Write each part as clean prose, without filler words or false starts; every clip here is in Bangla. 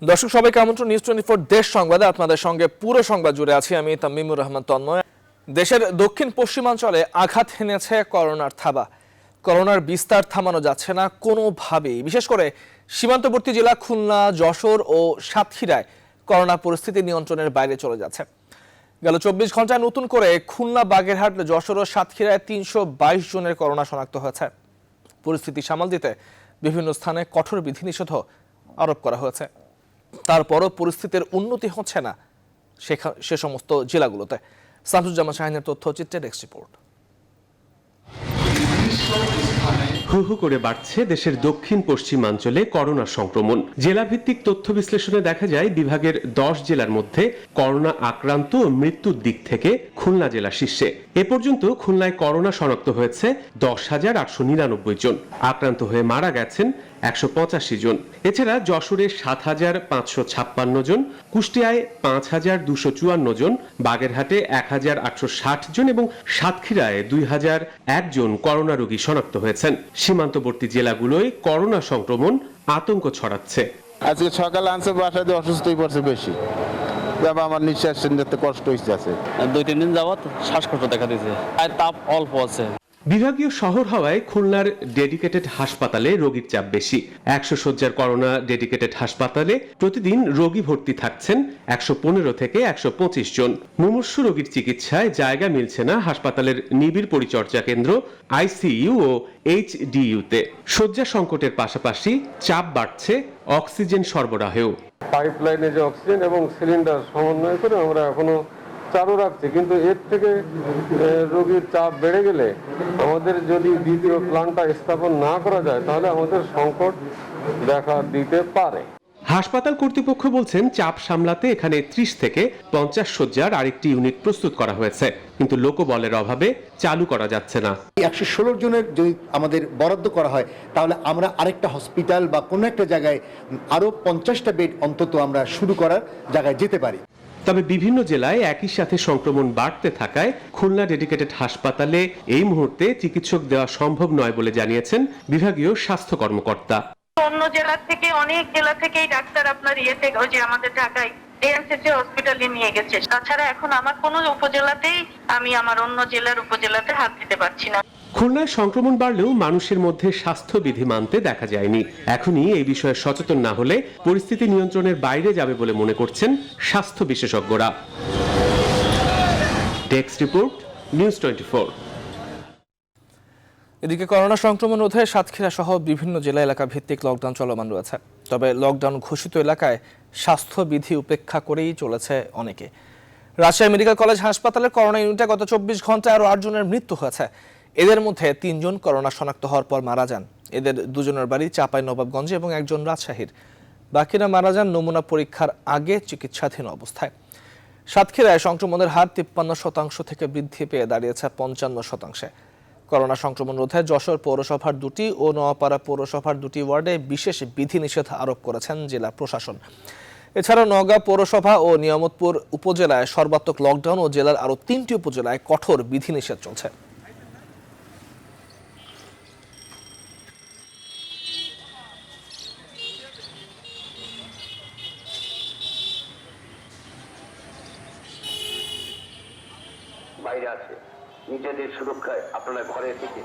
দর্শক সবাইকে আমন্ত্রণ নিউজ 24 দেশ সংবাদে আপনাদের সঙ্গে পুরো সংবাদ জুড়ে আছি আমি তামিমুর রহমান তন্ময়। দেশের দক্ষিণ পশ্চিমাঞ্চলে আঘাত হেনেছে করোনার থাবা। করোনার বিস্তার থামানো যাচ্ছে না কোনোভাবেই। বিশেষ করে সীমান্তবর্তী জেলা খুলনা, যশোর ও সাতক্ষীরায় করোনা পরিস্থিতি নিয়ন্ত্রণের বাইরে চলে যাচ্ছে। গেল 24 ঘন্টায় নতুন করে খুলনা, বাগেরহাট, যশোর ও সাতক্ষীরায় 322 জনের করোনা শনাক্ত হয়েছে। পরিস্থিতি সামাল দিতে বিভিন্ন স্থানে কঠোর বিধিনিষেধ আরোপ করা হয়েছে। তারপরও পরিস্থিতির উন্নতি হচ্ছে না সে সমস্ত জেলাগুলোতে। শামসুজ্জামান শাহিনের তথ্যচিত্রে ডেস্ক রিপোর্ট। হু হু করে বাড়ছে দেশের দক্ষিণ পশ্চিমাঞ্চলে করোনা সংক্রমণ। জেলাভিত্তিক তথ্য বিশ্লেষণে দেখা যায় বিভাগের 10 জেলার মধ্যে করোনা আক্রান্ত ও মৃত্যুর দিক থেকে খুলনা জেলা শীর্ষে। এ পর্যন্ত খুলনায় করোনা শনাক্ত হয়েছে 10,899 জন। আক্রান্ত হয়ে মারা গেছেন 185 জন। এছাড়া যশোরে 7,556 জন, কুষ্টিয়ায় 5,254 জন, বাগেরহাটে 1,860 জন এবং সাতক্ষীরায় 2,001 জন করোনা রোগী শনাক্ত হয়েছেন। সীমান্তবর্তী জেলাগুলোয় করোনা সংক্রমণ আতঙ্ক ছড়াচ্ছে। আজকে সকালে আনছে বাসায় দিয়ে অসুস্থই পড়ছে বেশি, আমার নিঃশ্বাস নিতে কষ্ট হচ্ছে। 2-3 দিন যাবত শ্বাসকষ্ট দেখা দিয়েছে আর তাপ অল্প আছে। বিভাগীয় শহর হওয়ায় খুলনার ডেডিকেটেড হাসপাতালে রোগীর চাপ বেশি। 100 শয্যার করোনা ডেডিকেটেড হাসপাতালে প্রতিদিন রোগী ভর্তি থাকছেন 115 থেকে 125 জন। মুমূর্ষু রোগীর চিকিৎসায় জায়গা মিলছে না হাসপাতালের নিবিড় পরিচর্যা কেন্দ্র, আইসিইউ ও এইচডিইউতে। শয্যা সংকটের পাশাপাশি চাপ বাড়ছে অক্সিজেন সরবরাহেও। পাইপলাইনে যে অক্সিজেন এবং সিলিন্ডার সমন্বয় করে আমরা এখনো চালু রাখছি, কিন্তু এর থেকে রোগীর চাপ বেড়ে গেলে আমাদের যদি দ্বিতীয় প্ল্যান্টটা স্থাপন না করা যায় তাহলে আমাদের সংকট দেখা দিতে পারে। হাসপাতাল কর্তৃপক্ষ বলছেন চাপ সামলাতে এখানে 30 থেকে 50 শয্যার আরেকটি ইউনিট প্রস্তুত করা হয়েছে, কিন্তু লোকবলের অভাবে চালু করা যাচ্ছে না। 116 জনের যদি আমাদের বরাদ্দ করা হয় তাহলে আমরা আরেকটা হসপিটাল বা কোনো একটা জায়গায় আরো 50টা বেড অন্তত আমরা শুরু করার জায়গায় যেতে পারি। তবে বিভিন্ন জেলায় একই সাথে সংক্রমণ বাড়তে থাকায় খুলনা ডেডিকেটেড হাসপাতালে এই মুহূর্তে চিকিৎসক দেওয়া সম্ভব নয় বলে জানিয়েছেন বিভাগীয় স্বাস্থ্য কর্মকর্তা। অন্য জেলা থেকে অনেক জেলা থেকেই ডাক্তার আপনার থেকে ওই যে আমাদের ঢাকায় এএনসিসি হসপিটালে নিয়ে গেছে। তাছাড়া এখন আমার কোনো উপজেলাতেই আমি আমার অন্য জেলার উপজেলাতে হাত দিতে পারছি না। খুলনায় সংক্রমণ বাড়লেও মানুষের মধ্যে স্বাস্থ্যবিধি মানতে দেখা যায়নি। এখনই এই বিষয়ে সচেতন না হলে পরিস্থিতি নিয়ন্ত্রণের বাইরে যাবে বলে মনে করছেন স্বাস্থ্য বিশেষজ্ঞরা। Desk report, news 24। এদিকে করোনা সংক্রমণ রোধে সাতক্ষীরা সহ বিভিন্ন জেলা এলাকা ভিত্তিক লকডাউন চলমান রয়েছে। তবে লকডাউন ঘোষিত এলাকায় স্বাস্থ্যবিধি উপেক্ষা করেই চলেছে অনেকে। রাজশাহী মেডিকেল কলেজ হাসপাতালের করোনা ইউনিটে গত 24 ঘন্টায় আরো 8 জনের মৃত্যু হয়েছে। এদের মধ্যে 3 জন করোনা শনাক্ত হওয়ার পর মারা যান। এদের 2 জনের বাড়ি চাঁপাইনবাবগঞ্জে এবং 1 জন রাজশাহীর। বাকিরা মারা যান নমুনা পরীক্ষার আগে চিকিৎসাধীন অবস্থায়। সাতক্ষীরায় সংক্রমণের হার 53% থেকে বৃদ্ধি পেয়ে দাঁড়িয়েছে 55%। করোনা সংক্রমণ রোধে যশোর পৌরসভার 2টি ও নোয়াপাড়া পৌরসভার 2টি ওয়ার্ডে বিশেষ বিধিনিষেধ আরোপ করেছেন জেলা প্রশাসন। এছাড়া নওগাঁ পৌরসভা ও নিয়ামতপুর উপজেলায় সর্বাত্মক লকডাউন ও জেলার আরো 3টি উপজেলায় কঠোর বিধিনিষেধ চলছে। বাইরে আছে, নিজেদের সুরক্ষায় আপনারা ঘরে থেকে।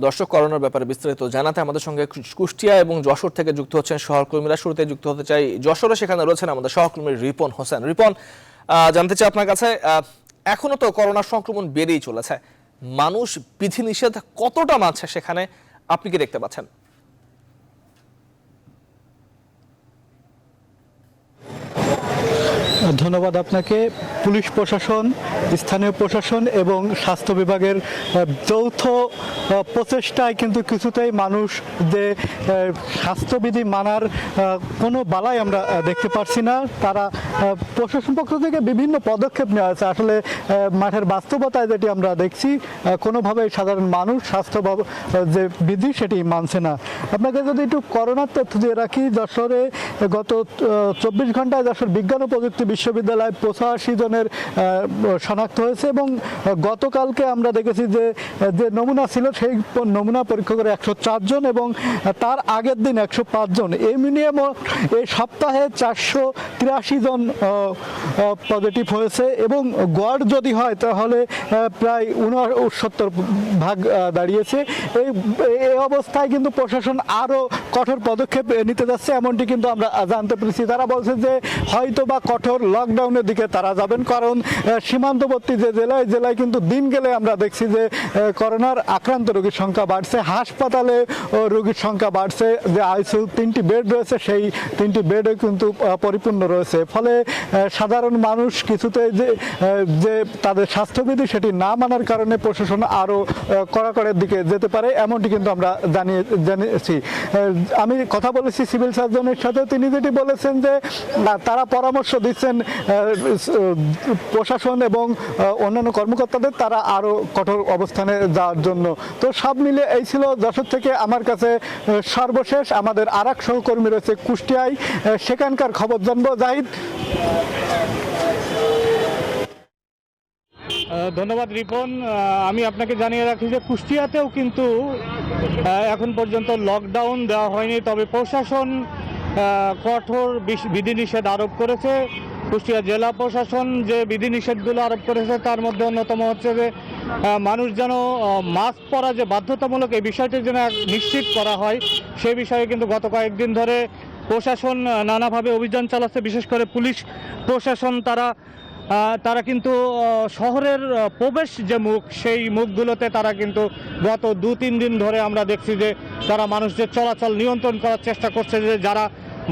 দর্শক, করোনার ব্যাপারে বিস্তারিত জানাতে আমাদের সঙ্গে কুষ্টিয়া এবং যশোর থেকে যুক্ত হচ্ছেন সহকর্মীরা। শুরুতে যুক্ত হতে চাই যশোরে, সেখানে রয়েছেন আমাদের সহকর্মী রিপন হোসেন। রিপন, জানতে চাই আপনার কাছে, এখনো তো করোনা সংক্রমণ বেড়েই চলেছে, মানুষ বিধিনিষেধ কতটা মানছে সেখানে আপনি কি দেখতে পাচ্ছেন? ধন্যবাদ আপনাকে। পুলিশ প্রশাসন, স্থানীয় প্রশাসন এবং স্বাস্থ্য বিভাগের যৌথ প্রচেষ্টায় কিন্তু কিছুতেই মানুষ যে স্বাস্থ্যবিধি মানার কোনো বালাই আমরা দেখতে পারছি না। তারা প্রশাসন পক্ষ থেকে বিভিন্ন পদক্ষেপ নেওয়া হয়েছে, আসলে মাঠের বাস্তবতায় যেটি আমরা দেখছি কোনোভাবেই সাধারণ মানুষ স্বাস্থ্য যে বিধি সেটি মানছে না। আপনাকে যদি একটু করোনার তথ্য দিয়ে রাখি, যশোরে গত 24 ঘন্টায় যশোর বিজ্ঞান ও প্রযুক্তি বিশ্ববিদ্যালয়ে 85 জনের শনাক্ত হয়েছে এবং গতকালকে আমরা দেখেছি যে নমুনা ছিল সেই নমুনা পরীক্ষা করে 104 জন এবং তার আগের দিন 105 জন, এই মিলিয়ে এই সপ্তাহে 483 জন পজিটিভ হয়েছে এবং গড় যদি হয় তাহলে প্রায় 69 ভাগ দাঁড়িয়েছে। এই অবস্থায় কিন্তু প্রশাসন আরও কঠোর পদক্ষেপ নিতে যাচ্ছে এমনটি কিন্তু আমরা জানতে পেরেছি। তারা বলছে যে হয়তো বা কঠোর লকডাউনের দিকে তারা যাবেন, কারণ সীমান্তবর্তী যে জেলায় কিন্তু দিন গেলে আমরা দেখছি যে করোনার আক্রান্ত রোগীর সংখ্যা বাড়ছে, হাসপাতালে রোগীর সংখ্যা বাড়ছে, যে আইসিইউ 3টি বেড রয়েছে সেই 3টি বেডও কিন্তু পরিপূর্ণ রয়েছে। ফলে সাধারণ মানুষ কিছুতেই যে তাদের স্বাস্থ্যবিধি সেটি না মানার কারণে প্রশাসন আরও কড়াকড়ির দিকে যেতে পারে এমনটি কিন্তু আমরা জানিয়েছি। আমি কথা বলেছি সিভিল সার্জনের সাথে, তিনি যেটি বলেছেন যে তারা পরামর্শ দিচ্ছেন প্রশাসন এবং অন্যান্য কর্মকর্তাদের তারা আরও কঠোর অবস্থানে যাওয়ার জন্য। তো সব মিলে এই ছিল যশোর থেকে আমার কাছে সর্বশেষ। আমাদের আরেক সহকর্মী রয়েছে কুষ্টিয়ায়, সেখানকার খবর জানবো। জাহিদ। ধন্যবাদ রিপন। আমি আপনাকে জানিয়ে রাখি যে কুষ্টিয়াতেও কিন্তু এখন পর্যন্ত লকডাউন দেওয়া হয়নি, তবে প্রশাসন কঠোর বিধিনিষেধ আরোপ করেছে। কুষ্টিয়া জেলা প্রশাসন যে বিধিনিষেধগুলো আরোপ করেছে তার মধ্যে অন্যতম হচ্ছে যে মানুষ যেন মাস্ক পরা যে বাধ্যতামূলক এই বিষয়টি যেন নিশ্চিত করা হয়, সেই বিষয়ে কিন্তু গত কয়েকদিন ধরে প্রশাসন নানাভাবে অভিযান চালাচ্ছে। বিশেষ করে পুলিশ প্রশাসন তারা কিন্তু শহরের প্রবেশ যে মুখ সেই মুখগুলোতে তারা কিন্তু গত 2-3 দিন ধরে আমরা দেখছি যে তারা মানুষদের চলাচল নিয়ন্ত্রণ করার চেষ্টা করছে, যে যারা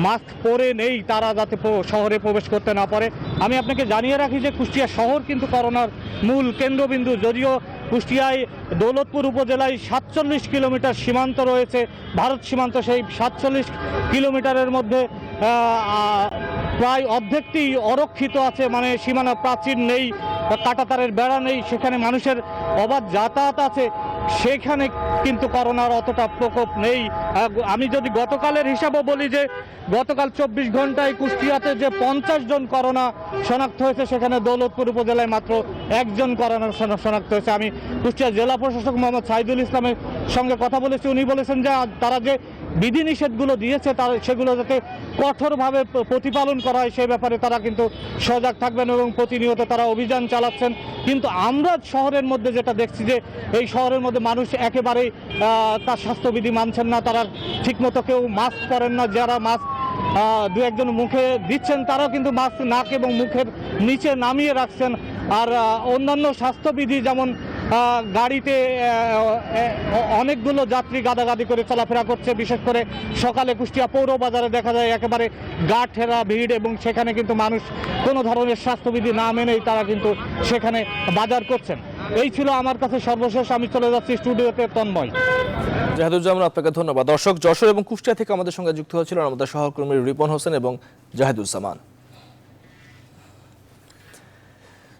মাস্ক পরে নেই তারা যাতে শহরে প্রবেশ করতে না পারে। আমি আপনাকে জানিয়ে রাখি যে কুষ্টিয়া শহর কিন্তু করোনার মূল কেন্দ্রবিন্দু। যদিও কুষ্টিয়ায় দৌলতপুর উপজেলায় 47 কিলোমিটার সীমান্ত রয়েছে, ভারত সীমান্ত, সেই 47 কিলোমিটারের মধ্যে প্রায় অর্ধেকটি অরক্ষিত আছে, মানে সীমানা প্রাচীর নেই, কাঁটাতারের বেড়া নেই, সেখানে মানুষের অবাধ যাতায়াত আছে, সেখানে কিন্তু করোনার অতটা প্রকোপ নেই। আমি যদি গতকালের হিসাবও বলি যে গতকাল 24 ঘন্টায় কুষ্টিয়াতে যে 50 জন করোনা শনাক্ত হয়েছে, সেখানে দৌলতপুর উপজেলায় মাত্র 1 জন করোনা শনাক্ত হয়েছে। আমি কুষ্টিয়া জেলা প্রশাসক মোহাম্মদ সাইদুল ইসলামের সঙ্গে কথা বলেছি, উনি বলেছেন যে তারা যে বিধিনিষেধগুলো দিয়েছে সেগুলো যাতে কঠোরভাবে প্রতিপালন করা হয় সেই ব্যাপারে তারা কিন্তু সজাগ থাকবেন এবং প্রতিনিয়ত তারা অভিযান চালাচ্ছেন। কিন্তু আমরা শহরের মধ্যে যেটা দেখছি যে এই শহরের মধ্যে মানুষ একেবারেই তার স্বাস্থ্যবিধি মানছেন না, তারা ঠিকমতো কেউ মাস্ক পরেন না, যারা মাস্ক 2-1 মুখে দিচ্ছেন তারাও কিন্তু মাস্ক নাক এবং মুখের নিচে নামিয়ে রাখছেন। আর অন্যান্য স্বাস্থ্যবিধি যেমন গাড়িতে অনেকগুলো যাত্রী গাদাগাদি করে চলাফেরা করছে, বিশেষ করে সকালে কুষ্টিয়া পৌর বাজারে দেখা যায় একেবারে গা ঠেরা ভিড় এবং সেখানে কিন্তু মানুষ কোনো ধরনের স্বাস্থ্যবিধি না মেনেই তারা কিন্তু সেখানে বাজার করছেন। এই ছিল আমার কাছে সর্বশেষ। আমি চলে যাচ্ছি স্টুডিওতে। তন্ময়। জাহিদুজ্জামান, আপনাকে ধন্যবাদ। দর্শক, যশোর এবং কুষ্টিয়া থেকে আমাদের সঙ্গে যুক্ত হয়েছিলেন আমাদের সহকর্মী রিপন হোসেন এবং জাহিদুজ্জামান।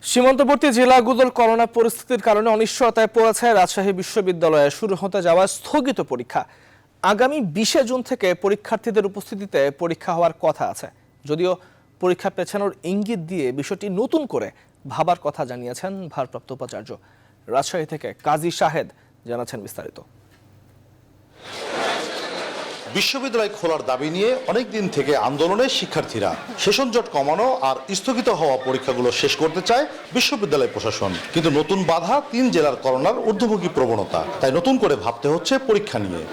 সীমান্তবর্তী জেলাগুলোর করোনা পরিস্থিতির কারণে অনিশ্চয়তায় পড়েছে রাজশাহী বিশ্ববিদ্যালয়ে শুরু হতে যাওয়া স্থগিত পরীক্ষা। আগামী 20 জুন থেকে পরীক্ষার্থীদের উপস্থিতিতে পরীক্ষা হওয়ার কথা আছে। যদিও পরীক্ষা পেছানোর ইঙ্গিত দিয়ে বিষয়টি নতুন করে ভাবার কথা জানিয়েছেন ভারপ্রাপ্ত উপাচার্য। রাজশাহী থেকে কাজী শাহেদ জানাচ্ছেন বিস্তারিত। বিশ্ববিদ্যালয় খোলার দাবি নিয়ে অনেক দিন থেকে আন্দোলনে শিক্ষার্থীরা সেশন জট কমানো আর স্থগিত হওয়া পরীক্ষাগুলো শেষ করতে চায় বিশ্ববিদ্যালয় প্রশাসন। কিন্তু নতুন বাধা 3 জেলার করোনার ঊর্ধ্বমুখী প্রবণতা, তাই নতুন করে ভাবতে হচ্ছে পরীক্ষা নিয়ে।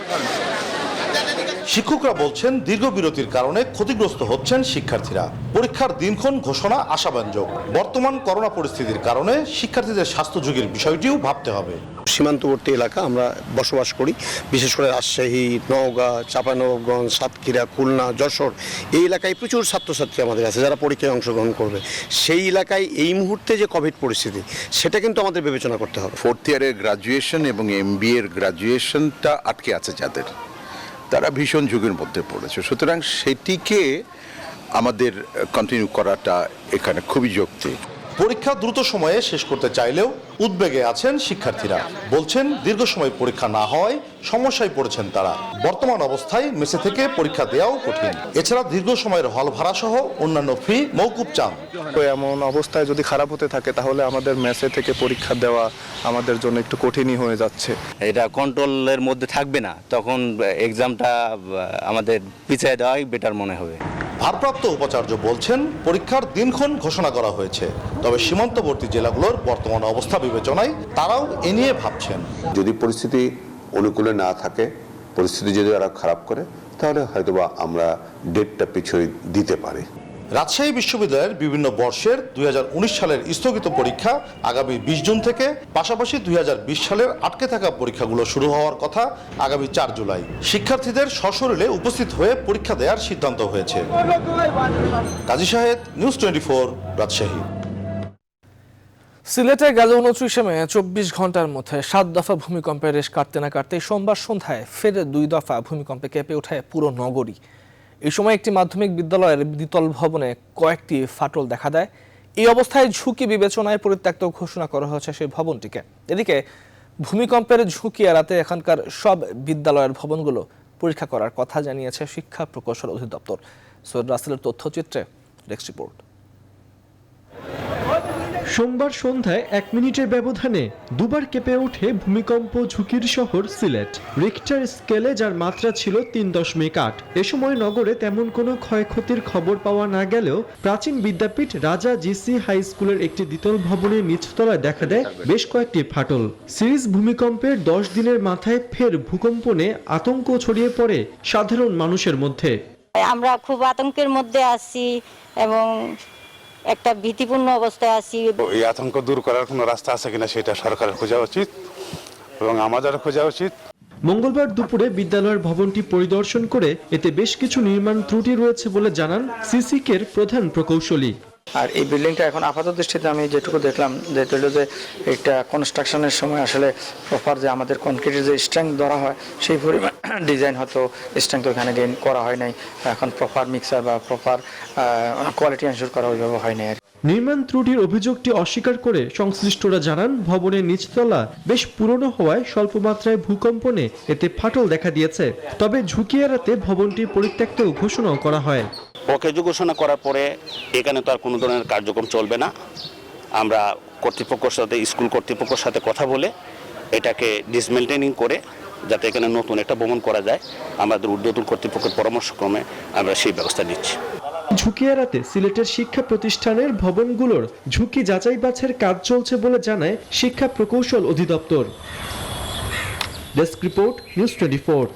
শিক্ষকরা বলছেন দীর্ঘ বিরতির কারণে ক্ষতিগ্রস্ত হচ্ছেন শিক্ষার্থীরা। পরীক্ষার দিনক্ষণ ঘোষণা আশাব্যঞ্জক। বর্তমান করোনা পরিস্থিতির কারণে শিক্ষার্থীদের স্বাস্থ্য ঝুঁকির বিষয়টিও ভাবতে হবে। সীমান্তবর্তী এলাকা আমরা বসবাস করি, বিশেষ করে রাজশাহী, নওগাঁ, চাঁপাইনবাবগঞ্জ, সাতক্ষীরা, খুলনা, যশোর, এই এলাকায় প্রচুর ছাত্রছাত্রী আমাদের আছে যারা পরীক্ষায় অংশগ্রহণ করবে। সেই এলাকায় এই মুহূর্তে যে কোভিড পরিস্থিতি সেটা কিন্তু আমাদের বিবেচনা করতে হবে। 4th ইয়ারের গ্রাজুয়েশন এবং MBA এর গ্রাজুয়েশনটা আটকে আছে যাদের, তারা ভীষণ ঝুঁকির মধ্যে পড়েছে। সুতরাং সেটিকে আমাদের কন্টিনিউ করাটা এখানে খুবই যৌক্তিক। পরীক্ষা দ্রুত সময়ে শেষ করতে চাইলেও উদ্বেগে আছেন শিক্ষার্থীরা। বলছেন দীর্ঘ সময় পরীক্ষা না হওয়ায় সমস্যায় পড়েছেন তারা। বর্তমান অবস্থায় মেসে থেকে পরীক্ষা দেওয়াও কঠিন। এছাড়া দীর্ঘ সময়ের হল ভাড়া সহ অন্যান্য ফি মওকুফ চান। এমন অবস্থায় যদি খারাপ হতে থাকে তাহলে আমাদের মেসে থেকে পরীক্ষা দেওয়া আমাদের জন্য একটু কঠিনই হয়ে যাচ্ছে। এটা কন্ট্রোলের মধ্যে থাকবে না, তখন এক্সামটা আমাদের পিছিয়ে দেওয়াই বেটার মনে হবে। ভারপ্রাপ্ত উপাচার্য বলছেন পরীক্ষার দিনক্ষণ ঘোষণা করা হয়েছে, তবে সীমান্তবর্তী জেলাগুলোর বর্তমান অবস্থা বিবেচনায় তারাও এ নিয়ে ভাবছেন। যদি পরিস্থিতি অনুকূলে না থাকে, পরিস্থিতি যদি আরো খারাপ করে, তাহলে হয়তোবা আমরা ডেটটা পিছিয়ে দিতে পারি। রাজশাহী বিশ্ববিদ্যালয়ের বিভিন্ন বর্ষের 2019 সালের স্থগিত পরীক্ষা আগামী 20 জুন থেকে, পাশাপাশি 2020 সালের আটকে থাকা পরীক্ষাগুলো শুরু হওয়ার কথা আগামী 4 জুলাই। শিক্ষার্থীদের সশরীরে উপস্থিত হয়ে পরীক্ষা দেওয়ার সিদ্ধান্ত হয়েছে। কাজী শাহেদ, নিউজ 24, রাজশাহী। সিলেটে গেল 29 মে 24 ঘন্টার মধ্যে 7 দফা ভূমিকম্পের রেশ কাটতে না কাটতে সোমবার সন্ধ্যায় ফের 2 দফা ভূমিকম্পে কেঁপে ওঠে পুরো নগরী। এই সময় একটি মাধ্যমিক বিদ্যালয়ের দ্বিতল ভবনে কয়েকটি ফাটল দেখা দেয়। এই অবস্থায় ঝুঁকি বিবেচনায় পরিত্যক্ত ঘোষণা করা হয়েছে সেই ভবনটিকে। এদিকে ভূমিকম্পের ঝুঁকি এড়াতে এখানকার সব বিদ্যালয়ের ভবনগুলো পরীক্ষা করার কথা জানিয়েছে শিক্ষা প্রকৌশল অধিদপ্তর। সৈয়দ রাসেলের তথ্যচিত্রে ডেস্ক রিপোর্ট। সোমবার সন্ধ্যায় 1 মিনিটের ব্যবধানে দুবার কেঁপে ওঠে ভূমিকম্প ঝুঁকির শহর সিলেট। রিক্টার স্কেলে যার মাত্রা ছিল 3.8। এ সময় নগরে তেমন কোনো ক্ষয়ক্ষতির খবর পাওয়া না গেলেও প্রাচীন বিদ্যাপীঠ রাজা জিসি হাই স্কুলের একটি দ্বিতল ভবনের নিচতলায় দেখা দেয় বেশ কয়েকটি ফাটল। সিরিজ ভূমিকম্পের 10 দিনের মাথায় ফের ভূকম্পনে আতঙ্ক ছড়িয়ে পড়ে সাধারণ মানুষের মধ্যে। আমরা খুব আতঙ্কের মধ্যে আছি এবং একটা ভীতিপূর্ণ অবস্থায় আছি। এই আতঙ্ক দূর করার কোনো রাস্তা আছে কিনা সেটা সরকারের খোঁজা উচিত এবং আমাদেরও খোঁজা উচিত। মঙ্গলবার দুপুরে বিদ্যালয়ের ভবনটি পরিদর্শন করে এতে বেশ কিছু নির্মাণ ত্রুটি রয়েছে বলে জানান সিসিকের প্রধান প্রকৌশলী। আর এই বিল্ডিংটা এখন আপাতত দৃষ্টিতে আমি যেটুকু দেখলাম যে একটা কনস্ট্রাকশনের সময় আসলে প্রপার যে আমাদের কনক্রিটের যে স্ট্রেংথ ধরা হয় সেই পরিমাণ ডিজাইন হয়তো স্ট্রেংথ ওখানে গেইন করা হয় নাই। এখন প্রপার মিক্সার বা প্রপার কোয়ালিটি এনশিওর করা ওইভাবে হয় নাই। নির্মাণ ত্রুটির অভিযোগটি অস্বীকার করে সংশ্লিষ্টরা জানান ভবনের নিচতলা বেশ পুরনো হওয়ায় স্বল্প মাত্রায় ভূকম্পনে এতে ফাটল দেখা দিয়েছে। তবে ঝুঁকি এড়াতে ভবনটি পরিত্যক্ত ঘোষণাও করা হয়। অকেজো ঘোষণা করার পরে এখানে তো আর কোনো ধরনের কার্যক্রম চলবে না। আমরা কর্তৃপক্ষের সাথে স্কুল কর্তৃপক্ষের সাথে কথা বলে এটাকে ডিসমেন্টেনিং করে যাতে এখানে নতুন একটা ভবন করা যায়, আমাদের ঊর্ধ্বতন কর্তৃপক্ষের পরামর্শক্রমে আমরা সেই ব্যবস্থা নিচ্ছি। ঝুঁকি এড়াতে সিলেটের শিক্ষা প্রতিষ্ঠানের ভবনগুলোর ঝুঁকি যাচাই বাছাইয়ের কাজ চলছে বলে জানায় শিক্ষা প্রকৌশল অধিদপ্তর। Desk report, news 24।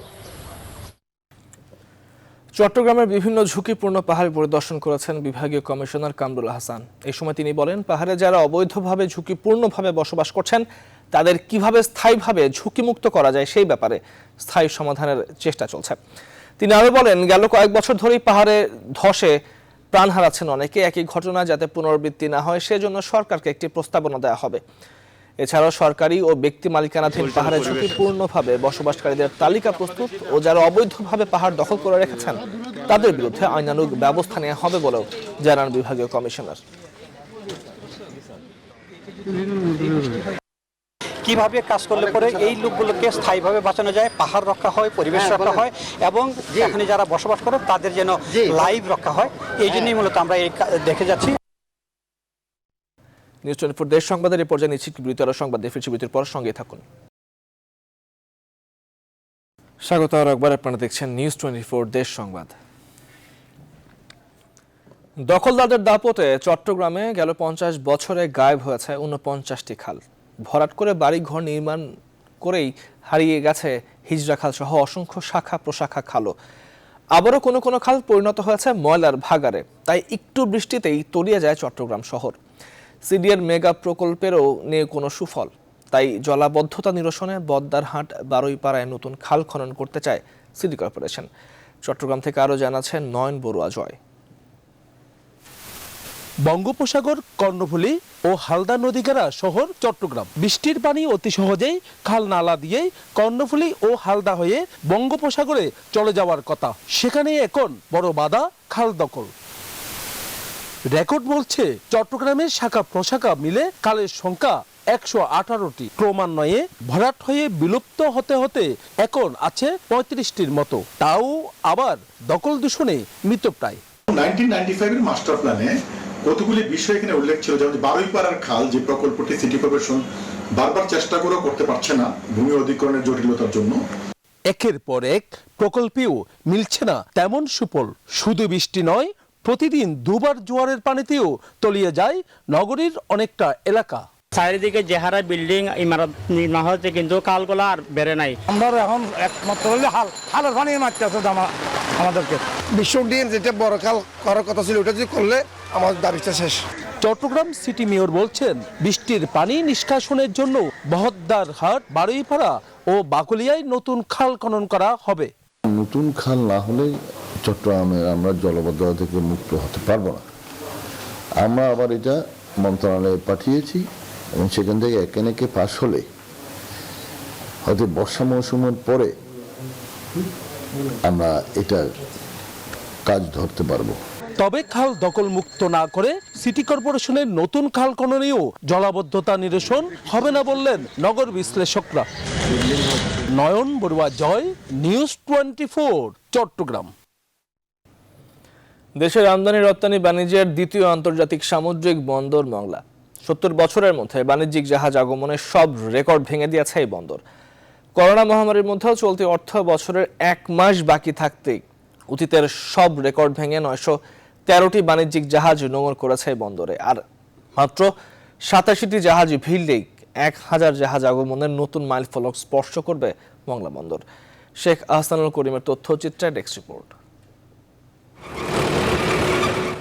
চট্টগ্রামের বিভিন্ন ঝুঁকিপূর্ণ পাহাড় পরিদর্শন করেছেন বিভাগীয় কমিশনার কামরুল হাসান। এই সময় তিনি বলেন, পাহাড়ে যারা অবৈধভাবে ঝুঁকিপূর্ণভাবে বসবাস করছেন তাদের কিভাবে স্থায়ীভাবে ঝুঁকিমুক্ত করা যায় সেই ব্যাপারে স্থায়ী সমাধানের চেষ্টা চলছে। তিনি আরো বলেন, গেল কয়েক বছর ধরেই পাহাড়ে ধসে প্রাণ হারাচ্ছেন অনেকে। একই ঘটনা যাতে পুনরাবৃত্তি না হয় সেজন্য সরকারকে একটি প্রস্তাবনা দেওয়া হবে। এছাড়াও সরকারি ও ব্যক্তি মালিকানাধীন পাহাড়ে ঝুঁকিপূর্ণভাবে বসবাসকারীদের তালিকা প্রস্তুত ও যারা অবৈধভাবে পাহাড় দখল করে রেখেছেন তাদের বিরুদ্ধে আইনানুগ ব্যবস্থা নেওয়া হবে বলেও জানান বিভাগীয় কমিশনার। কিভাবে কাজ করলে পরে এই লোকগুলোকে স্থায়ীভাবে বাঁচানো যায়, পাহাড় রক্ষা হয়, পরিবেশ রক্ষা হয় এবং এখানে যারা বসবাস করে তাদের যেন লাইভ রক্ষা হয়, এই জন্যই মূলত আমরা দেখে যাচ্ছি। নিউজ 24 দেশ সংবাদের এই পর্যায়ে নিচ্ছি বিরতির সংবাদ। ফিরছি বিরতির পর, সঙ্গে থাকুন। স্বাগত আর একবার, আপনারা দেখছেন নিউজ 24 দেশ সংবাদ। দখলদারদের দাপটে চট্টগ্রামে গেল 50 বছরে গায়েব হয়েছে 49টি খাল। ভরাট করে বাড়ি ঘর নির্মাণ করেই হারিয়ে গেছে হিজড়া খাল সহ অসংখ্য শাখা প্রশাখা খালও। আবারও কোনো কোনো খাল পরিণত হয়েছে ময়লার ভাগাড়ে। তাই একটু বৃষ্টিতেই তলিয়ে যায় চট্টগ্রাম শহর। সিডিএর মেগা প্রকল্পেরও নেই কোনো সুফল। তাই জলাবদ্ধতা নিরসনে বদ্দারহাট বারুইপাড়ায় নতুন খাল খনন করতে চায় সিটি কর্পোরেশন। চট্টগ্রাম থেকে আরও জানাচ্ছেন নয়ন বড়ুয়া জয়। বঙ্গোপসাগর, কর্ণফুলী ও হালদা নদীঘেরা শহর চট্টগ্রাম। বৃষ্টির পানি অতি সহজেই খাল নালা দিয়ে কর্ণফুলী ও হালদা হয়ে বঙ্গোপসাগরে চলে যাওয়ার কথা। সেখানে এখন বড় বাধা খাল দখল। রেকর্ড বলছে চট্টগ্রামের শাখা প্রশাখা মিলে খালের সংখ্যা 118টি, ক্রমান্বয়ে ভরাট হয়ে বিলুপ্ত হতে হতে এখন আছে 35টির মতো, তাও আবার দখল দূষণে মৃতপ্রায়। 1995 এর মাস্টার প্ল্যানে কতগুলি বিষয় এখানে উল্লেখ ছিল, যেমন বারুইপাড়ার খাল, যে প্রকল্পটি সিটি কর্পোরেশন বারবার চেষ্টা করেও করতে পারছে না ভূমি অধিগ্রহণের জটিলতার জন্য। একের পর এক প্রকল্পেও মিলছে না তেমন সুফল। শুধু বৃষ্টি নয়, প্রতিদিন দুবার জোয়ারের পানিতেও তলিয়ে যায় নগরীর অনেকটা এলাকা। চারিদিকে যে হারে বিল্ডিং ইমারত নির্মাণ হচ্ছে, কিন্তু খালগুলো আর বেড়ে নাই। আমরা এখন একমাত্র হালের পানি মারতে আছে আমাদেরকে। বিশ্বডিন যেটা বড় খাল করার কথা ছিল, ওটা যদি করলে আমাদের দাবিটা শেষ। চট্টগ্রাম সিটি মেয়র বলছেন, বৃষ্টির পানি নিষ্কাশনের জন্য বহদ্দার হাট, বারুইপাড়া ও বাকলিয়ায় নতুন খাল খনন করা হবে। নতুন খাল না হলে চট্টগ্রামে আমরা জলবদ্ধতা থেকে মুক্ত হতে পারবো না। আমরা আবার এটা মন্ত্রণালয়ে পাঠিয়েছি এবং সেখান থেকে একে পাস হলে হয়তো বর্ষা মৌসুমের পরে আমরা এটা কাজ ধরতে পারবো। তবে খাল দখল মুক্ত না করে সিটি কর্পোরেশনের নতুন খাল খননেও জলাবদ্ধতা নিরসন হবে না বললেন নগর বিশ্লেষকরা। নয়ন বড়ুয়া জয়, নিউজ 24, চট্টগ্রাম। দেশের আমদানি রপ্তানি বাণিজ্যের দ্বিতীয় আন্তর্জাতিক সামুদ্রিক বন্দর মংলা। 70 বছরের মধ্যে বাণিজ্যিক জাহাজ আগমনের সব রেকর্ড ভেঙে দিয়েছে এই বন্দর। করোনা মহামারীর মধ্যেও চলতি অর্থ বছরের 1 মাস বাকি থাকতেই অতীতের সব রেকর্ড ভেঙে 913টি বাণিজ্যিক জাহাজ নোঙর করেছে এই বন্দরে। আর মাত্র 87টি জাহাজ ভিড়লেই 1000 জাহাজ আগমনের নতুন মাইলফলক স্পর্শ করবে মংলা বন্দর। শেখ আহসানুল করিমের তথ্যচিত্রে ডেস্ক রিপোর্ট।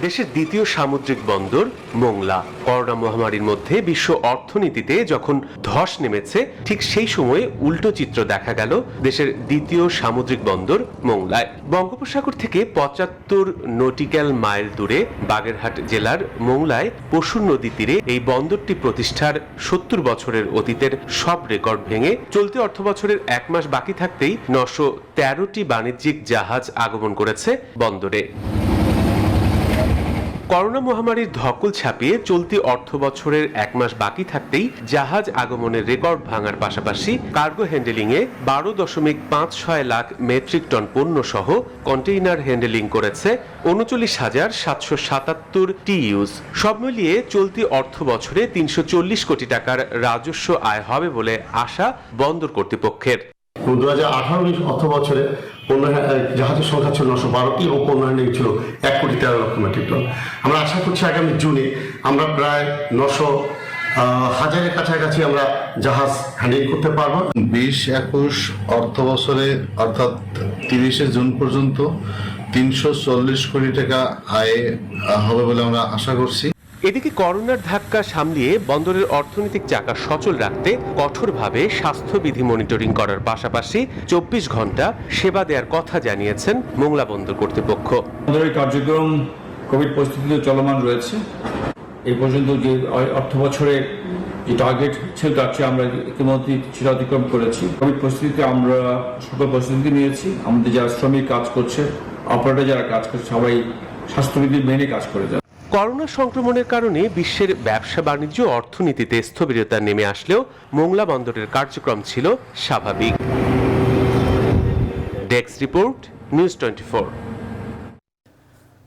দেশের দ্বিতীয় সামুদ্রিক বন্দর মোংলা। করোনা মহামারীর মধ্যে বিশ্ব অর্থনীতিতে যখন ধস নেমেছে, ঠিক সেই সময়ে উল্টো চিত্র দেখা গেল দেশের দ্বিতীয় সামুদ্রিক বন্দর মোংলায়। বঙ্গোপসাগর থেকে 75 নটিক্যাল মাইল দূরে বাগেরহাট জেলার মোংলায় পশুর নদী তীরে এই বন্দরটি প্রতিষ্ঠার 70 বছরের অতীতের সব রেকর্ড ভেঙে চলতি অর্থবছরের 1 মাস বাকি থাকতেই 913টি বাণিজ্যিক জাহাজ আগমন করেছে বন্দরে। করোনা মহামারীর ধকল ছাপিয়ে চলতি অর্থ বছরের 1 মাস বাকি থাকতেই জাহাজ আগমনের রেকর্ড ভাঙার পাশাপাশি কার্গো হ্যান্ডেলিং এ 12.56 লাখ মেট্রিক টন পণ্য সহ কন্টেইনার হ্যান্ডেলিং করেছে 39,777 টিইউস। সব মিলিয়ে চলতি অর্থ বছরে 340 কোটি টাকার রাজস্ব আয় হবে বলে আশা বন্দর কর্তৃপক্ষের। 2018 অর্থ বছরে জাহাজের সংখ্যা ছিল 912টি এবং পণ্য হ্যান্ডেলিং ছিল 1,13 লক্ষ মেট্রিক টন। আমরা আশা করছি আগামী জুনে আমরা প্রায় 900,000-এর কাছাকাছি আমরা জাহাজ হ্যান্ডেলিং করতে পারবো। 20-21 অর্থ বছরে অর্থাৎ 30শে জুন পর্যন্ত 340 কোটি টাকা আয় হবে বলে আমরা আশা করছি। এদিকে করোনার ধাক্কা সামলিয়ে বন্দরের অর্থনৈতিক চাকা সচল রাখতে কঠোরভাবে স্বাস্থ্যবিধি মনিটরিং করার পাশাপাশি 24 ঘন্টা সেবা দেওয়ার কথা জানিয়েছেন মোংলা বন্দর কর্তৃপক্ষ। বন্দরের কার্যক্রম কোভিড পরিস্থিতিতে চলমান রয়েছে। এই পর্যন্ত যে অর্থ বছরের যে টার্গেট ছিল তার চেয়ে আমরা ইতিমধ্যে সেটা অতিক্রম করেছি। কোভিড পরিস্থিতিতে আমরা সকল প্রস্তুতি নিয়েছি। আমাদের যারা শ্রমিক কাজ করছে, অপারেটর যারা কাজ করছে, সবাই স্বাস্থ্যবিধি মেনে কাজ করে যায়। করোনা সংক্রমণের কারণে বিশ্বের ব্যবসা বাণিজ্য অর্থনীতিতে স্থবিরতা নেমে আসলেও মোংলা বন্দরের কার্যক্রম ছিল স্বাভাবিক। Desk report, news 24।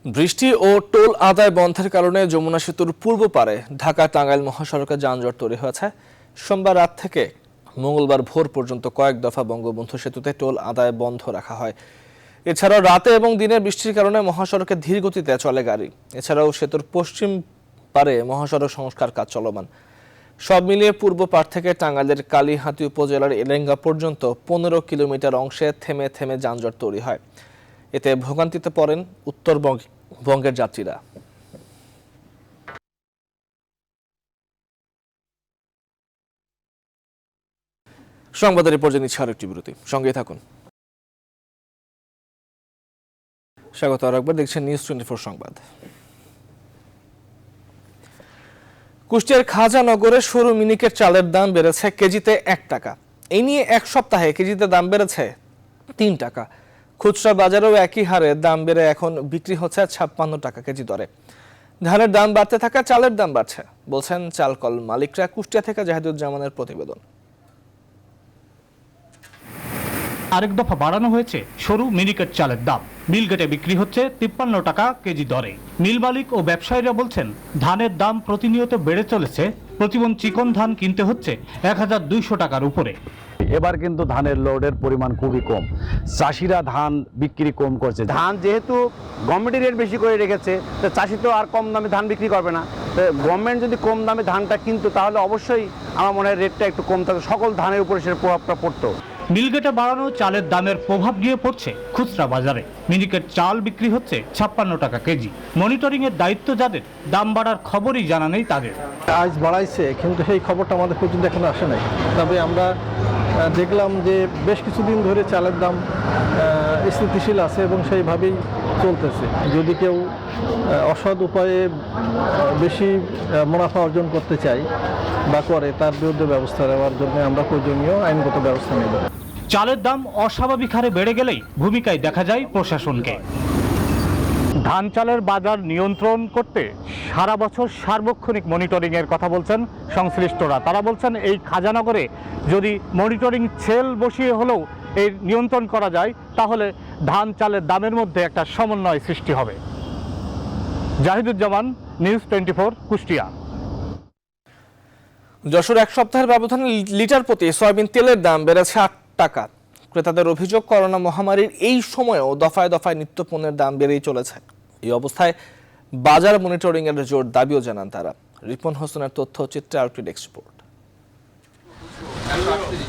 বৃষ্টি ও টোল আদায় বন্ধের কারণে যমুনা সেতুর পূর্ব পারে ঢাকা টাঙ্গাইল মহাসড়কে যানজট তৈরি হয়েছে। সোমবার রাত থেকে মঙ্গলবার ভোর পর্যন্ত কয়েক দফা বঙ্গবন্ধু সেতুতে টোল আদায় বন্ধ রাখা হয়। এছাড়াও রাতে এবং দিনে বৃষ্টির কারণে মহাসড়কে ধীর গতিতে চলে গাড়ি। এছাড়াও সেতুর পশ্চিম পারে মহাসড়ক সংস্কার কাজ চলমান। সব মিলিয়ে পূর্ব পার থেকে টাঙ্গাইলের কালিহাতী উপজেলার এলেঙ্গা পর্যন্ত 15 কিলোমিটার অংশে থেমে থেমে যানজট তৈরি হয়। এতে ভোগান্তিতে পড়েন উত্তরবঙ্গের যাত্রীরা। সংবাদের পর্যায়ে নিচ্ছে আরেকটি বিরতি, সঙ্গে থাকুন। স্বাগত আর একবার, দেখছেন নিউজ 24 সংবাদ। কুষ্টিয়ার খাজানগরে সরু মিনিকেট চালের দাম বেড়েছে কেজিতে 1 টাকা। এই নিয়ে এক সপ্তাহে কেজিতে দাম বেড়েছে 3 টাকা। খুচরা বাজারেও একই হারে দাম বেড়ে এখন বিক্রি হচ্ছে 56 টাকা কেজি দরে। ধানের দাম বাড়তে থাকা চালের দাম বাড়ছে বলছেন চাল কল মালিকরা। কুষ্টিয়া থেকে জাহিদুজ্জামানের প্রতিবেদন। আরেক দফা বাড়ানো হয়েছে সরু মিনিকেট চালের দাম। মিলগেটে বিক্রি হচ্ছে 53 টাকা কেজি দরে। মিল মালিক ও ব্যবসায়ীরা বলছেন ধানের দাম প্রতিনিয়ত বেড়ে চলেছে। প্রতিমন চিকন ধান কিনতে হচ্ছে 1200 টাকার উপরে। এবার কিন্তু ধানের লোডের পরিমাণ খুবই কম, চাষিরা ধান বিক্রি কম করছে। ধান যেহেতু গভর্নমেন্টের রেট বেশি করে রেখেছে, তো চাষি তো আর কম দামে ধান বিক্রি করবে না। গভর্নমেন্ট যদি কম দামে ধানটা কিনতো তাহলে অবশ্যই আমার মনে হয় রেটটা একটু কম থাকতো, সকল ধানের উপরে সে প্রভাবটা পড়তো। মিলগেটে বাড়ানো চালের দামের প্রভাব গিয়ে পড়ছে খুচরা বাজারে। মিনিকেট চাল বিক্রি হচ্ছে 56 টাকা কেজি। মনিটরিং এর দায়িত্ব যাদের, দাম বাড়ার খবরই জানা নেই তাদের। আজ বাড়াইছে কিন্তু সেই খবরটা আমাদের পর্যন্ত এখনো আসে নাই। তবে আমরা দেখলাম যে বেশ কিছুদিন ধরে চালের দাম স্থিতিশীল আছে এবং সেইভাবেই চলতেছে। যদি কেউ অসৎ উপায়ে বেশি মুনাফা অর্জন করতে চায় বা করে, তার বিরুদ্ধে ব্যবস্থা নেওয়ার জন্য আমরা প্রয়োজনীয় আইনগত ব্যবস্থা নেব। চালের দাম অস্বাভাবিক হারে বেড়ে গেলেই ভূমিকায় দেখা যায় প্রশাসনকে। ধান চালের বাজার নিয়ন্ত্রণ করতে সারা বছর সার্বক্ষণিক মনিটরিং এর কথা বলছেন সংশ্লিষ্টরা। তারা বলছেন এই খাজানগরে যদি মনিটরিং সেল বসিয়ে হলেও এই নিয়ন্ত্রণ করা যায় তাহলে ধান চালের দামের মধ্যে একটা সমন্বয় সৃষ্টি হবে। জাহিদুজ্জামান, নিউজ 24, কুষ্টিয়া। যশোর এক সপ্তাহের ব্যবধানে লিটার প্রতি সয়াবিন তেলের দাম বেড়েছে 8 টাকা। ক্রেতাদের অভিযোগ, করোনা মহামারীর এই সময়েও দফায় দফায় নিত্যপণ্যের দাম বেড়েই চলেছে। এই অবস্থায় বাজার মনিটরিং এর জোর দাবিও জানান তারা। রিপন হোসেনের তথ্যচিত্রে আরেকটি ডেস্ক রিপোর্ট।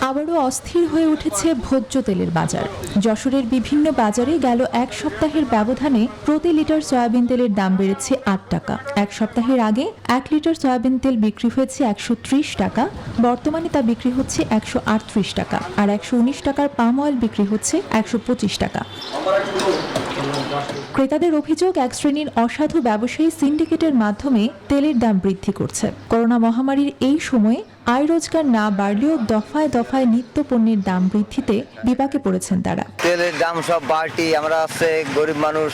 আবারও অস্থির হয়ে উঠেছে ভোজ্য তেলের বাজার। যশোরের বিভিন্ন বাজারে গেল এক সপ্তাহের ব্যবধানে প্রতি লিটার সয়াবিন তেলের দাম বেড়েছে 8 টাকা। এক সপ্তাহের আগে 1 লিটার সয়াবিন তেল বিক্রি হয়েছে 130 টাকা, বর্তমানে তা বিক্রি হচ্ছে 138 টাকা। আর 119 টাকার পাম অয়েল বিক্রি হচ্ছে 125 টাকা। ক্রেতাদের অভিযোগ, এক শ্রেণীর অসাধু ব্যবসায়ী সিন্ডিকেটের মাধ্যমে তেলের দাম বৃদ্ধি করছে। করোনা মহামারীর এই সময়ে আয় রোজগার না বাড়লেও দফায় দফায় নিত্য পণ্যের দাম বৃদ্ধিতে বিপাকে পড়েছেন তারা। তেলের দাম সব বাড়তি, আমরা আছে গরিব মানুষ,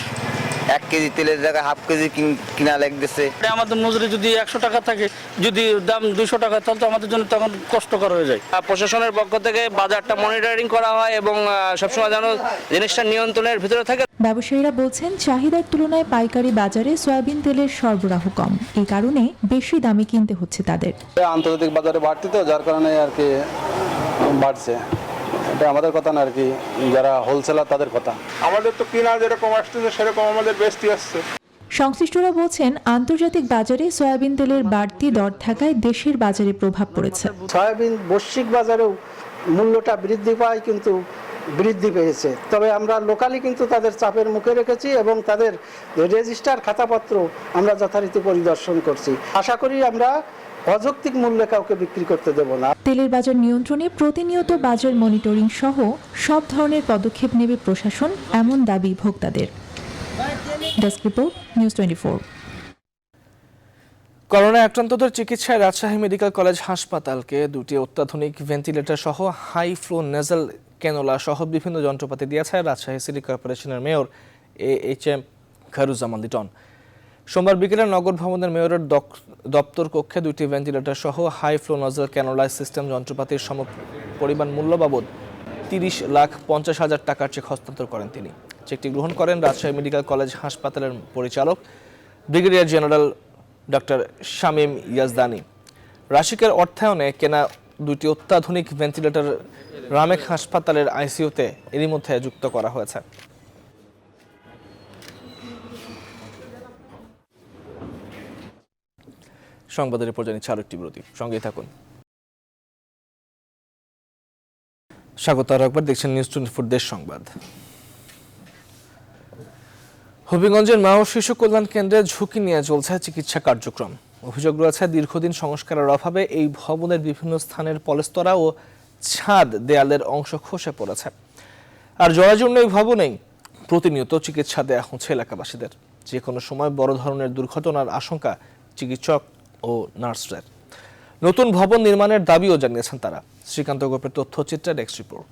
1 কেজি তেলের জায়গায় হাফ কেজি কিনা লাগতেছে। আমাদের মজুরি যদি 100 টাকা থাকে, যদি দাম 200 টাকা, তাহলে তো আমাদের জন্য তখন কষ্টকর হয়ে যায়। প্রশাসনের পক্ষ থেকে বাজারটা মনিটরিং করা হয় এবং সবসময় যেন জিনিসটা নিয়ন্ত্রণের ভিতরে থাকে। ব্যবসায়ীরা বলছেন, চাহিদার তুলনায় পাইকারি বাজারে সয়াবিন তেলের সরবরাহ কম, এই কারণে বেশি দামে কিনতে হচ্ছে তাদের। আন্তর্জাতিক বাজারে বাড়তি তো, যার কারণে আর কি বাড়ছে। এটা আমাদের কথা না আর কি, যারা হোলসেলার তাদের কথা। আমাদের তো কিনা যেরকম আসতেছে সেরকম আমাদের বেচতে আসছে। সংশ্লিষ্টরা বলছেন, আন্তর্জাতিক বাজারে সয়াবিন তেলের বাড়তি দর থাকায় দেশের বাজারে প্রভাব পড়েছে। সয়াবিন বৈশ্বিক বাজারেও মূল্যটা বৃদ্ধি পায়, কিন্তু বৃদ্ধি পেয়েছে। তবে আমরা লোকালি কিন্তু তাদের চাপের মুখে রেখেছি এবং তাদের রেজিস্টার খাতাপত্র আমরা যথারীতি পরিদর্শন করছি। আশা করি আমরা অযৌক্তিক মূল্যে কাউকে বিক্রি করতে দেব না। তেলের বাজার নিয়ন্ত্রণে প্রতিনিয়ত বাজার মনিটরিং সহ সব ধরনের পদক্ষেপ নেবে প্রশাসন, এমন দাবি ভোক্তাদের। Desk report, news 24। করোনা আক্রান্তদের চিকিৎসায় রাজশাহী মেডিকেল কলেজ হাসপাতালকে 2টি অত্যাধুনিক ভেন্টিলেটর সহ হাই ফ্লো নেজাল ক্যানোলা সহ বিভিন্ন যন্ত্রপাতি দিয়েছে রাজশাহী সিটি কর্পোরেশনের মেয়র AHM খায়রুজ্জামান লিটন। সোমবার বিকেলে নগর ভবনের মেয়রের দপ্তর কক্ষে 2টি ভেন্টিলেটর সহ high flow nasal cannula system যন্ত্রপাতির সমপরিমাণ মূল্য বাবদ 30,50,000 টাকার চেক হস্তান্তর করেন তিনি। চেকটি গ্রহণ করেন রাজশাহী মেডিকেল কলেজ হাসপাতালের পরিচালক brigadier general doctor Shamim Yazdani. রাশিকের অর্থায়নে কেনা 2টি অত্যাধুনিক ভেন্টিলেটর রামেক হাসপাতালের আইসিইউতে এরই মধ্যে যুক্ত করা হয়েছে। সংবাদের পর জানিয়ে আরেকটি বিরতি, সঙ্গেই থাকুন। স্বাগত আরো একবার, দেখছেন নিউজ 24 দেশ সংবাদ। হবিগঞ্জের মা ও শিশু কল্যাণ কেন্দ্রে ঝুঁকি নিয়ে চলছে চিকিৎসা কার্যক্রম। অভিযোগ রয়েছে, দীর্ঘদিন সংস্কারের অভাবে এই ভবনের বিভিন্ন স্থানের পলেস্তরা ও ছাদ দেয়ালের অংশ খসে পড়েছে। আর জরাজীর্ণ এই ভবনেই প্রতিনিয়ত চিকিৎসা দেওয়া হচ্ছে এলাকাবাসীদের। যে কোনো সময় বড় ধরনের দুর্ঘটনার আশঙ্কা চিকিৎসক ও নার্সদের। নতুন ভবন নির্মাণের দাবিও জানিয়েছেন তারা। শ্রীকান্ত গোপের তথ্যচিত্রে ডেস্ক রিপোর্ট।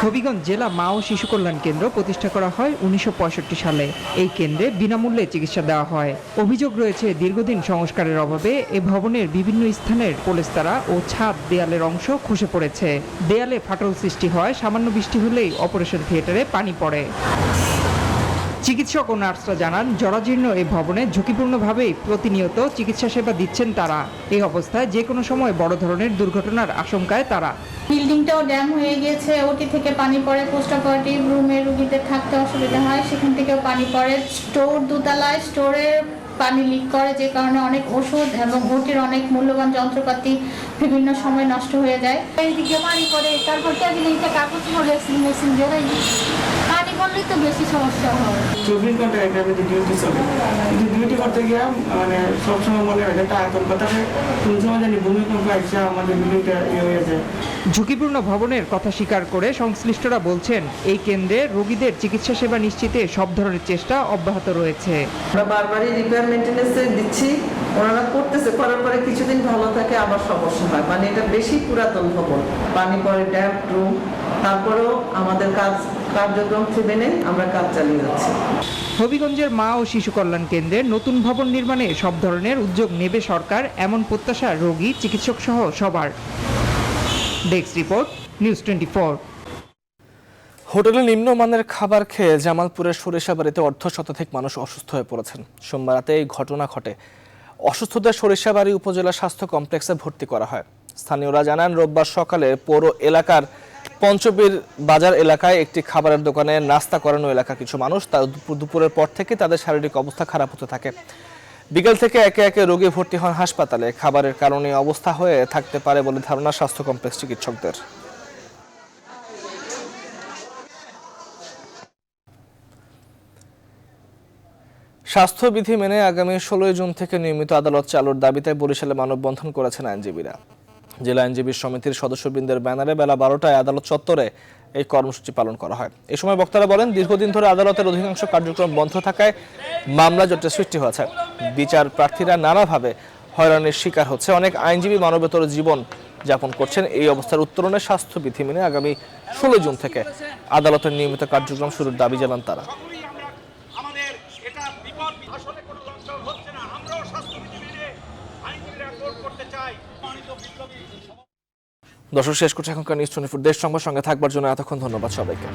হবিগঞ্জ জেলা মা ও শিশু কল্যাণ কেন্দ্র প্রতিষ্ঠা করা হয় 1965 সালে। এই কেন্দ্রে বিনামূল্যে চিকিৎসা দেওয়া হয়। অভিযোগ রয়েছে দীর্ঘদিন সংস্কারের অভাবে এ ভবনের বিভিন্ন স্থানের পলেস্তারা ও ছাদ দেয়ালের অংশ খসে পড়েছে। দেয়ালে ফাটল সৃষ্টি হয়, সামান্য বৃষ্টি হলেই অপারেশন থিয়েটারে পানি পড়ে। চিকিৎসক ও নার্সরা জানান, জরাজীর্ণ এই ভবনে ঝুঁকিপূর্ণভাবেই প্রতিনিয়ত চিকিৎসা সেবা দিচ্ছেন তারা। এই অবস্থায় যে কোনো সময় বড় ধরনের দুর্ঘটনার আশঙ্কায় তারা। বিল্ডিংটাও ড্যাম হয়ে গিয়েছে, ওটি থেকে পানি পড়ে, পোস্ট অপারেটিভ রুমে রুগীদের থাকতে অসুবিধা হয়, সেখান থেকেও পানি পড়ে। স্টোর দোতলায়, স্টোরে পানি লিক করে, যে কারণে অনেক ওষুধ এবং ওটির অনেক মূল্যবান যন্ত্রপাতি বিভিন্ন সময় নষ্ট হয়ে যায়। এইদিকে পানি পড়ে, তারপর টেবিলটা কাগজ পড়ে মেশিন জোড়াই পানি পড়লে তো বেশি সমস্যা হয়। 24 ঘন্টা একটা ডিউটি চলে, কিন্তু ডিউটি করতে গিয়ে মানে সবসময় মনে হয় একটা আতঙ্কতা থাকে, কোন সময় জানি ভূমিকম্প আসছে আমাদের বিল্ডিংটা হয়ে যায়। ঝুঁকিপূর্ণ ভবনের কথা স্বীকার করে সংশ্লিষ্টরা বলছেন, এই কেন্দ্রে রোগীদের চিকিৎসা সেবা নিশ্চিতে সব ধরনের চেষ্টা অব্যাহত রয়েছে। আমরা বারবারই রিপেয়ার মেইনটেনেন্সে দিচ্ছি, ওনারা করতেছে, করার পরে কিছুদিন ভালো থাকে, আবার সমস্যা হয়। মানে এটা বেশি পুরাতন ভবন, পানি পরে, ড্যাম্প রুম, তারপরেও আমাদের কার্যক্রম মেনে আমরা কাজ চালিয়ে যাচ্ছি। হবিগঞ্জের মা ও শিশু কল্যাণ কেন্দ্রে নতুন ভবন নির্মাণে সব ধরনের উদ্যোগ নেবে সরকার, এমন প্রত্যাশা রোগী, চিকিৎসক সহ সবার। Desk report, news 24। হোটেলে নিম্নমানের খাবার খেয়ে জামালপুরের সরিষাবাড়িতে অর্ধশতাধিক মানুষ অসুস্থ হয়ে পড়েছেন। সোমবার রাতে এই ঘটনা ঘটে। অসুস্থদের সরিষাবাড়ি উপজেলা স্বাস্থ্য কমপ্লেক্সে ভর্তি করা হয়। স্থানীয়রা জানান, রোববার সকালে পৌর এলাকার পঞ্চবীর বাজার এলাকায় একটি খাবারের দোকানে নাস্তা করানো এলাকার কিছু মানুষ, তার দুপুরের পর থেকে তাদের শারীরিক অবস্থা খারাপ হতে থাকে। বিকেল থেকে একে একে রোগী ভর্তি হন হাসপাতালে। খাবারের কারণে অবস্থা হয়ে থাকতে পারে বলে ধারণা স্বাস্থ্য কমপ্লেক্স চিকিৎসকদের। স্বাস্থ্যবিধি মেনে আগামী 16 জুন থেকে নিয়মিত আদালত চালুর দাবিতে বরিশালে মানববন্ধন করেছেন আইনজীবীরা। জেলা আইনজীবী সমিতির সদস্যবৃন্দের ব্যানারে বেলা 12টায় আদালত চত্বরে এই কর্মসূচি পালন করা হয়। এই সময় বক্তারা বলেন, দীর্ঘদিন ধরে আদালতের অধিকাংশ কার্যক্রম বন্ধ থাকায় মামলা জটের সৃষ্টি হয়েছে। বিচার প্রার্থীরা নানাভাবে হয়রানির শিকার হচ্ছে। অনেক আইনজীবী মানবেতর জীবন যাপন করছেন। এই অবস্থার উত্তরণে স্বাস্থ্যবিধি মেনে আগামী 16 জুন থেকে আদালতের নিয়মিত কার্যক্রম শুরুর দাবি জানান তারা। দর্শক, শেষ করছে এখনকার নিউজ 24 দেশ সংবাদ। সঙ্গে থাকবার জন্য এতক্ষণ ধন্যবাদ সবাইকে।